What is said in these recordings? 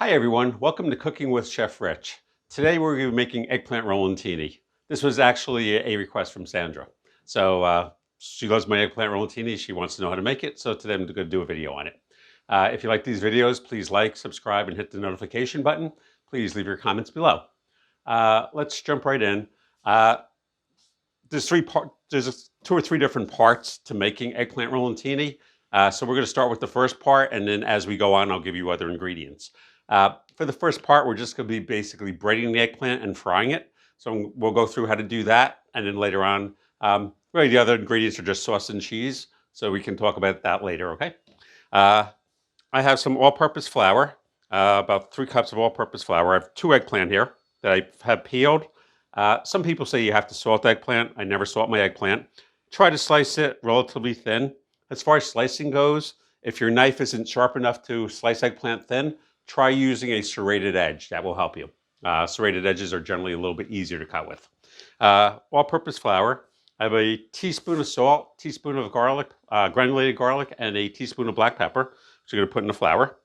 Hi everyone, welcome to Cooking with Chef Rich. Today we're going to be making eggplant rollatini. This was actually a request from Sandra. So she loves my eggplant rollatini, she wants to know how to make it, so today I'm going to do a video on it. If you like these videos, please like, subscribe, and hit the notification button. Please leave your comments below. Let's jump right in. There's two or three different parts to making eggplant rollatini. So we're going to start with the first part, and then as we go on, I'll give you other ingredients. For the first part, we're just going to be basically breading the eggplant and frying it. So we'll go through how to do that, and then later on, really the other ingredients are just sauce and cheese, so we can talk about that later, okay? I have some all-purpose flour, about 3 cups of all-purpose flour. I have 2 eggplant here that I have peeled. Some people say you have to salt eggplant. I never salt my eggplant. Try to slice it relatively thin. As far as slicing goes, if your knife isn't sharp enough to slice eggplant thin, try using a serrated edge. That will help you. Serrated edges are generally a little bit easier to cut with. All-purpose flour. I have a teaspoon of salt, teaspoon of garlic, granulated garlic, and a teaspoon of black pepper. So you're going to put in the flour.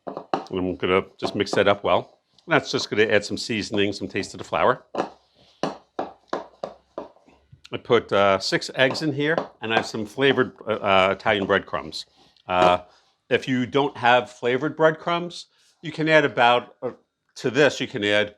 And I'm going to just mix that up well. And that's just going to add some seasoning, some taste to the flour. I put 6 eggs in here, and I have some flavored Italian breadcrumbs. If you don't have flavored breadcrumbs, you can add about, to this, you can add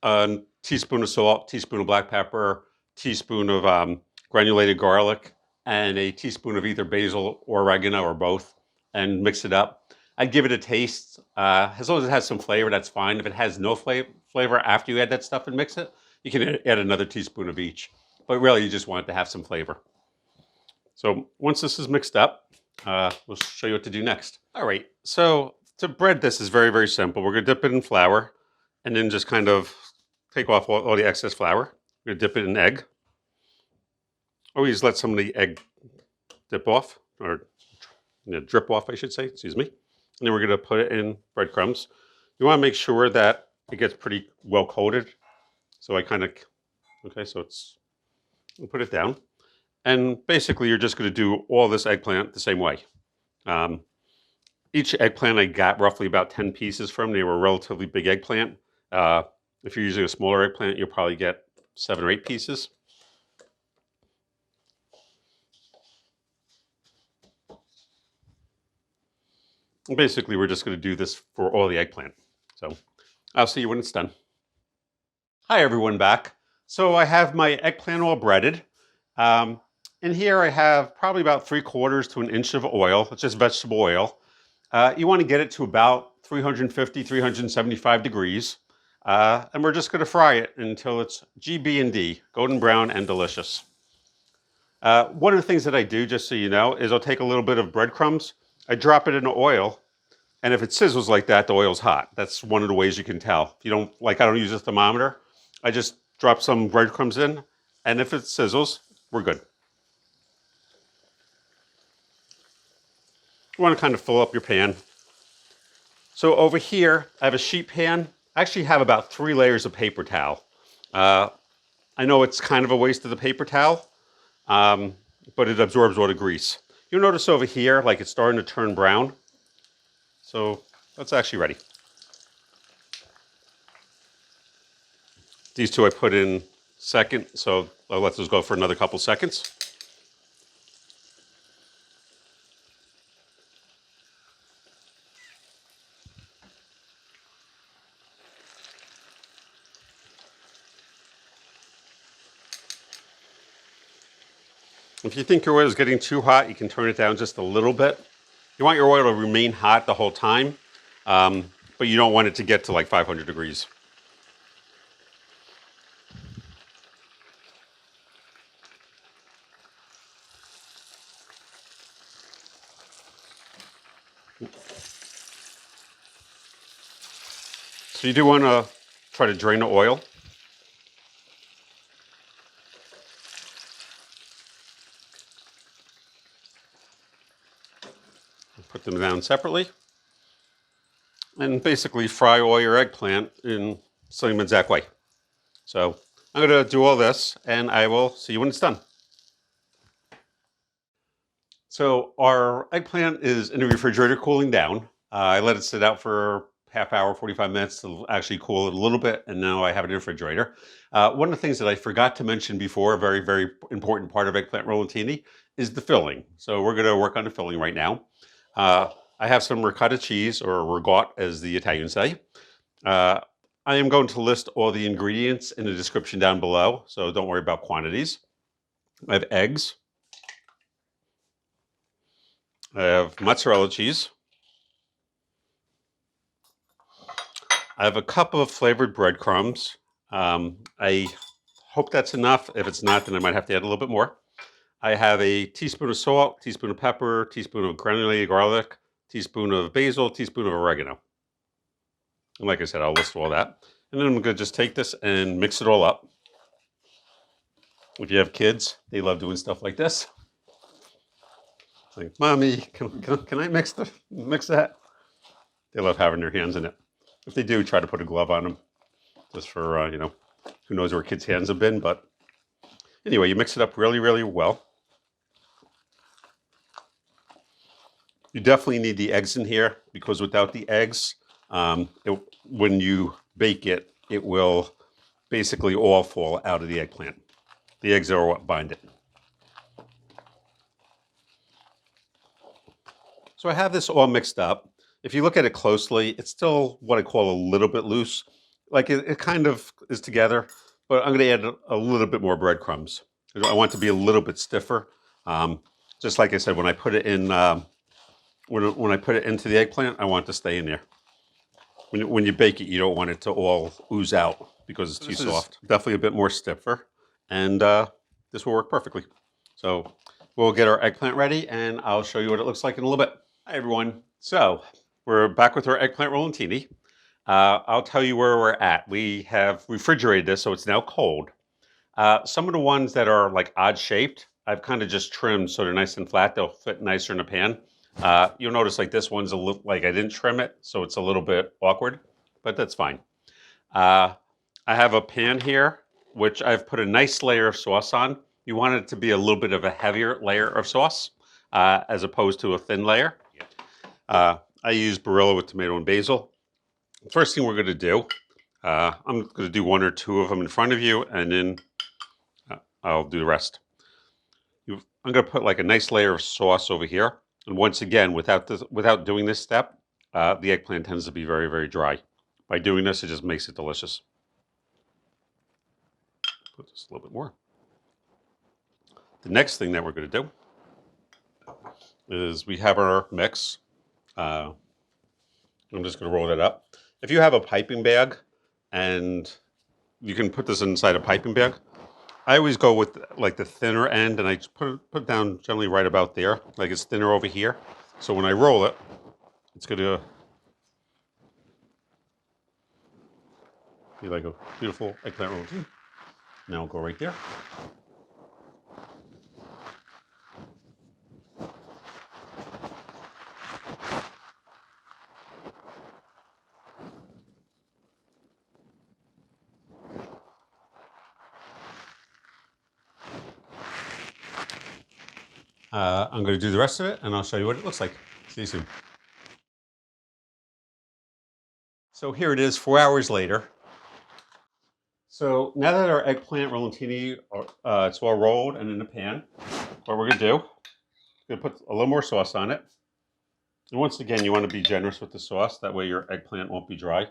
a teaspoon of salt, teaspoon of black pepper, teaspoon of granulated garlic, and a teaspoon of either basil or oregano or both, and mix it up. I'd give it a taste. As long as it has some flavor, that's fine. If it has no flavor after you add that stuff and mix it, you can add another teaspoon of each. But really, you just want it to have some flavor. So once this is mixed up, we'll show you what to do next. All right, so to bread this is very, very simple. We're gonna dip it in flour and then just kind of take off all the excess flour. We're gonna dip it in egg. Always let some of the egg dip off, or drip off, I should say, excuse me. And then we're gonna put it in breadcrumbs. You wanna make sure that it gets pretty well coated. So I kind of, okay, so we'll put it down. And basically you're just gonna do all this eggplant the same way. Each eggplant I got roughly about 10 pieces from. They were a relatively big eggplant. If you're using a smaller eggplant, you'll probably get 7 or 8 pieces. And basically, we're just going to do this for all the eggplant. So I'll see you when it's done. Hi, everyone back. So I have my eggplant all breaded. In here, I have probably about 3/4 to an inch of oil. It's just vegetable oil. You want to get it to about 350, 375 degrees. And we're just going to fry it until it's GB&D, golden brown and delicious. One of the things that I do, just so you know, is I'll take a little bit of breadcrumbs. I drop it in the oil, and if it sizzles like that, the oil's hot. That's one of the ways you can tell. If you don't, like I don't use a thermometer, I just drop some breadcrumbs in, and if it sizzles, we're good. You want to kind of fill up your pan. So over here, I have a sheet pan. I actually have about 3 layers of paper towel. I know it's kind of a waste of the paper towel, but it absorbs all the grease. You'll notice over here, like it's starting to turn brown. So that's actually ready. These 2 I put in second, so I'll let those go for another couple seconds. If you think your oil is getting too hot, you can turn it down just a little bit. You want your oil to remain hot the whole time, but you don't want it to get to like 500 degrees. So you do want to try to drain the oil. Put them down separately. And basically fry all your eggplant in same exact way. So I'm going to do all this, and I will see you when it's done. So our eggplant is in the refrigerator cooling down. I let it sit out for half hour, 45 minutes to actually cool it a little bit, and now I have it in the refrigerator. One of the things that I forgot to mention before, a very, very important part of eggplant rollatini, is the filling. So we're going to work on the filling right now. I have some ricotta cheese, or ricotta as the Italians say. Uh, I am going to list all the ingredients in the description down below, so don't worry about quantities. I have eggs. I have mozzarella cheese. I have a cup of flavored breadcrumbs. I hope that's enough. If it's not, then I might have to add a little bit more. I have a teaspoon of salt, teaspoon of pepper, teaspoon of granulated garlic, teaspoon of basil, teaspoon of oregano. And like I said, I'll list all that. And then I'm going to just take this and mix it all up. If you have kids, they love doing stuff like this. It's like, Mommy, can I mix that? They love having their hands in it. If they do, try to put a glove on them, just for, who knows where kids' hands have been. But anyway, you mix it up really, really well. You definitely need the eggs in here, because without the eggs, when you bake it, it will basically all fall out of the eggplant. The eggs are what bind it. So I have this all mixed up. If you look at it closely, it's still what I call a little bit loose. Like it kind of is together, but I'm going to add a little bit more breadcrumbs. I want it to be a little bit stiffer. Just like I said, when I put it in, when I put it into the eggplant, I want it to stay in there. When you bake it, you don't want it to all ooze out because it's too soft. Definitely a bit more stiffer, and this will work perfectly. So we'll get our eggplant ready, and I'll show you what it looks like in a little bit. Hi, everyone. So we're back with our eggplant rollatini. I'll tell you where we're at. We have refrigerated this, so it's now cold. Some of the ones that are like odd shaped, I've kind of just trimmed so they're nice and flat. They'll fit nicer in a pan. You'll notice like this one's a little, like I didn't trim it, so it's a little bit awkward, but that's fine. I have a pan here, which I've put a nice layer of sauce on. You want it to be a little bit of a heavier layer of sauce, as opposed to a thin layer. I use Barilla with tomato and basil. First thing we're going to do, I'm going to do one or two of them in front of you, and then I'll do the rest. I'm going to put like a nice layer of sauce over here. And once again, without doing this step, the eggplant tends to be very, very dry. By doing this, it just makes it delicious. Put this a little bit more. The next thing that we're going to do is we have our mix. I'm just going to roll that up. If you have a piping bag, and you can put this inside a piping bag, I always go with like the thinner end, and I just put it down generally right about there, like it's thinner over here. So when I roll it, it's going to be like a beautiful eggplant roll. Now I'll go right there. I'm going to do the rest of it, and I'll show you what it looks like. See you soon. So here it is, 4 hours later. So now that our eggplant rollatini, it's all rolled and in the pan, what we're going to do, we're going to put a little more sauce on it. And once again, you want to be generous with the sauce. That way your eggplant won't be dry.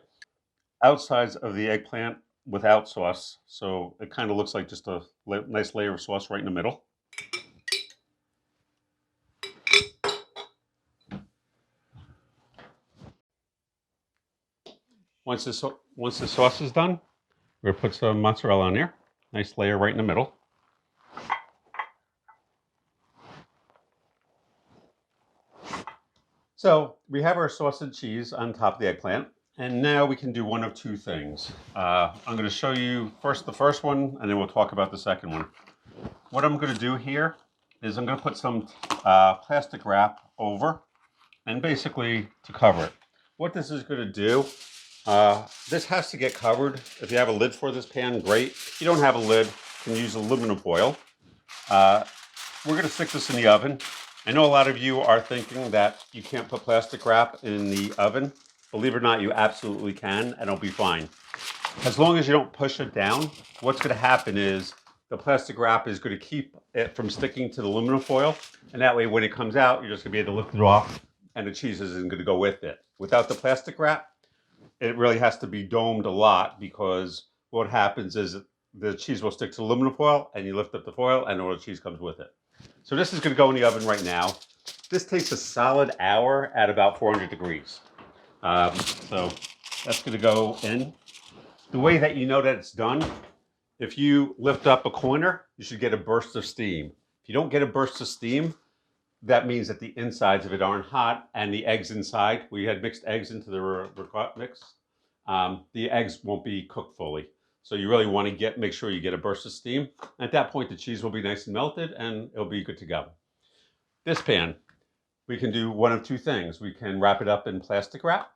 Outsides of the eggplant without sauce, so it kind of looks like just a nice layer of sauce right in the middle. Once the sauce is done, we're going to put some mozzarella on there. Nice layer right in the middle. So we have our sausage cheese on top of the eggplant, and now we can do one of two things. I'm going to show you first the first one, and then we'll talk about the second one. What I'm going to do here is I'm going to put some plastic wrap over, and basically to cover it. What this is going to do, this has to get covered. If you have a lid for this pan, great. If you don't have a lid, you can use aluminum foil. We're going to stick this in the oven, I know a lot of you are thinking that you can't put plastic wrap in the oven. Believe it or not, you absolutely can, and it'll be fine. As long as you don't push it down, what's going to happen is the plastic wrap is going to keep it from sticking to the aluminum foil, and that way when it comes out, you're just going to be able to lift it off, and the cheese isn't going to go with it. Without the plastic wrap, it really has to be domed a lot, because what happens is the cheese will stick to the aluminum foil, and you lift up the foil, and all the cheese comes with it. So this is going to go in the oven right now. This takes a solid hour at about 400 degrees. So that's going to go in. The way that you know that it's done, if you lift up a corner, you should get a burst of steam. If you don't get a burst of steam, that means that the insides of it aren't hot, and the eggs inside, we had mixed eggs into the ricotta mix, the eggs won't be cooked fully. So you really want to make sure you get a burst of steam. At that point, the cheese will be nice and melted, and it'll be good to go. This pan, we can do one of two things. We can wrap it up in plastic wrap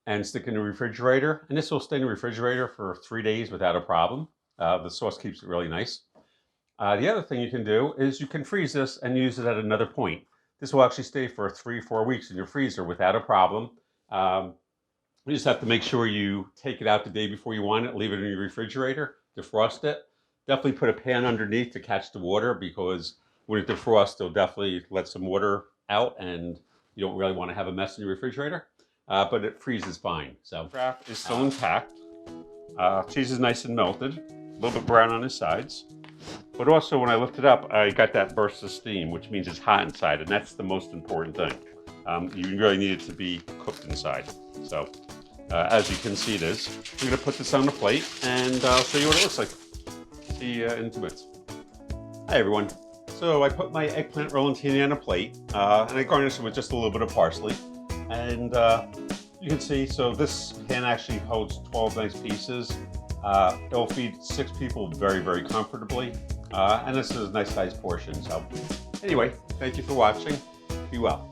and stick it in the refrigerator, and this will stay in the refrigerator for 3 days without a problem. The sauce keeps it really nice. The other thing you can do is you can freeze this and use it at another point. This will actually stay for 3-4 weeks in your freezer without a problem. You just have to make sure you take it out the day before you want it, leave it in your refrigerator, defrost it. Definitely put a pan underneath to catch the water, because when it defrosts, it'll definitely let some water out, and you don't really want to have a mess in your refrigerator. But it freezes fine. So wrap is still intact. Cheese is nice and melted, a little bit brown on the sides. But also when I lift it up, I got that burst of steam, which means it's hot inside, and that's the most important thing. You really need it to be cooked inside. So as you can see it is. I'm going to put this on the plate and I'll show you what it looks like. See you in 2 minutes. Hi everyone. So I put my eggplant rollatini on a plate and I garnish it with just a little bit of parsley. And you can see, so this pan actually holds 12 nice pieces. It'll feed 6 people very, very comfortably. And this is a nice sized portion. So anyway, thank you for watching. Be well.